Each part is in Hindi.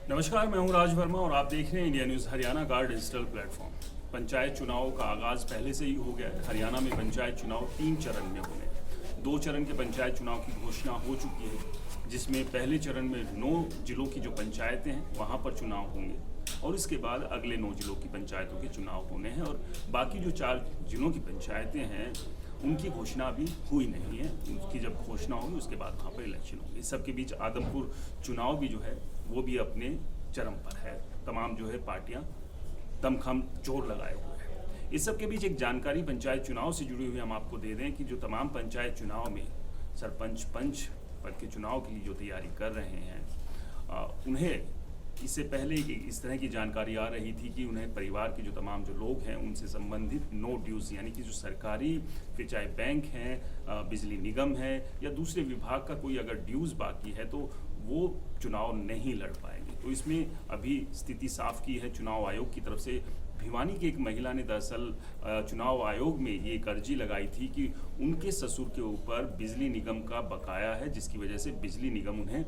नमस्कार, मैं हूं राज वर्मा और आप देख रहे हैं इंडिया न्यूज़ हरियाणा का डिजिटल प्लेटफॉर्म। पंचायत चुनाव का आगाज़ पहले से ही हो गया है। हरियाणा में पंचायत चुनाव 3 चरण में होंगे। 2 चरण के पंचायत चुनाव की घोषणा हो चुकी है, जिसमें पहले चरण में 9 जिलों की जो पंचायतें हैं वहाँ पर चुनाव होंगे और इसके बाद अगले 9 जिलों की पंचायतों के चुनाव होने हैं और बाकी जो 4 जिलों की पंचायतें हैं उनकी घोषणा अभी हुई नहीं है। उनकी जब घोषणा होगी उसके बाद वहाँ पर इलेक्शन होंगे। इस सब के बीच आदमपुर चुनाव भी जो है वो भी अपने चरम पर है। तमाम जो है पार्टियां दमखम जोर लगाए हुए हैं। इस सब के बीच एक जानकारी पंचायत चुनाव से जुड़ी हुई हम आपको दे दें कि जो तमाम पंचायत चुनाव में सरपंच पंच पद के चुनाव के लिए जो तैयारी कर रहे हैं उन्हें इससे पहले इस तरह की जानकारी आ रही थी कि उन्हें परिवार के जो तमाम जो लोग हैं उनसे संबंधित नो ड्यूज यानी कि जो सरकारी फिर चाहे बैंक हैं, बिजली निगम है या दूसरे विभाग का कोई अगर ड्यूज बाकी है तो वो चुनाव नहीं लड़ पाएंगे। तो इसमें अभी स्थिति साफ की है चुनाव आयोग की तरफ से। भिवानी की एक महिला ने दरअसल चुनाव आयोग में ये एक अर्जी लगाई थी कि उनके ससुर के ऊपर बिजली निगम का बकाया है, जिसकी वजह से बिजली निगम उन्हें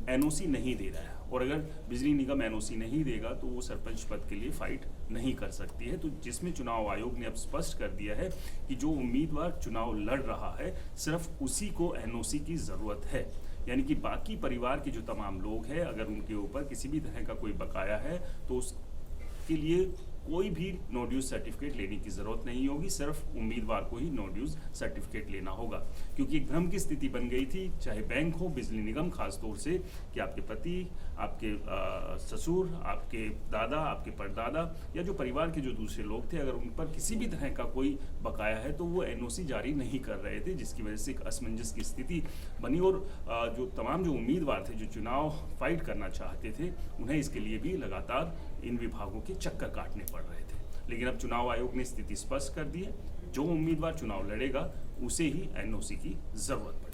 एनओसी नहीं दे रहा है और अगर बिजली निगम एनओसी नहीं देगा तो वो सरपंच पद के लिए फाइट नहीं कर सकती है। तो जिसमें चुनाव आयोग ने अब स्पष्ट कर दिया है कि जो उम्मीदवार चुनाव लड़ रहा है सिर्फ उसी को एनओसी की ज़रूरत है, यानी कि बाकी परिवार के जो तमाम लोग हैं अगर उनके ऊपर किसी भी तरह का कोई बकाया है तो उसके लिए कोई भी नो ड्यूज सर्टिफिकेट लेने की ज़रूरत नहीं होगी, सिर्फ उम्मीदवार को ही नो ड्यूज सर्टिफिकेट लेना होगा। क्योंकि एक भ्रम की स्थिति बन गई थी, चाहे बैंक हो, बिजली निगम खास तौर से, कि आपके पति, आपके ससुर, आपके दादा, आपके परदादा या जो परिवार के जो दूसरे लोग थे अगर उन पर किसी भी तरह का कोई बकाया है तो वो एनओसी जारी नहीं कर रहे थे, जिसकी वजह से एक असमंजस की स्थिति बनी और जो तमाम जो उम्मीदवार थे जो चुनाव फाइट करना चाहते थे उन्हें इसके लिए भी लगातार इन विभागों के चक्कर काटने पड़ रहे थे। लेकिन अब चुनाव आयोग ने स्थिति स्पष्ट कर दी है, जो उम्मीदवार चुनाव लड़ेगा उसे ही एनओसी की जरूरत पड़ेगी।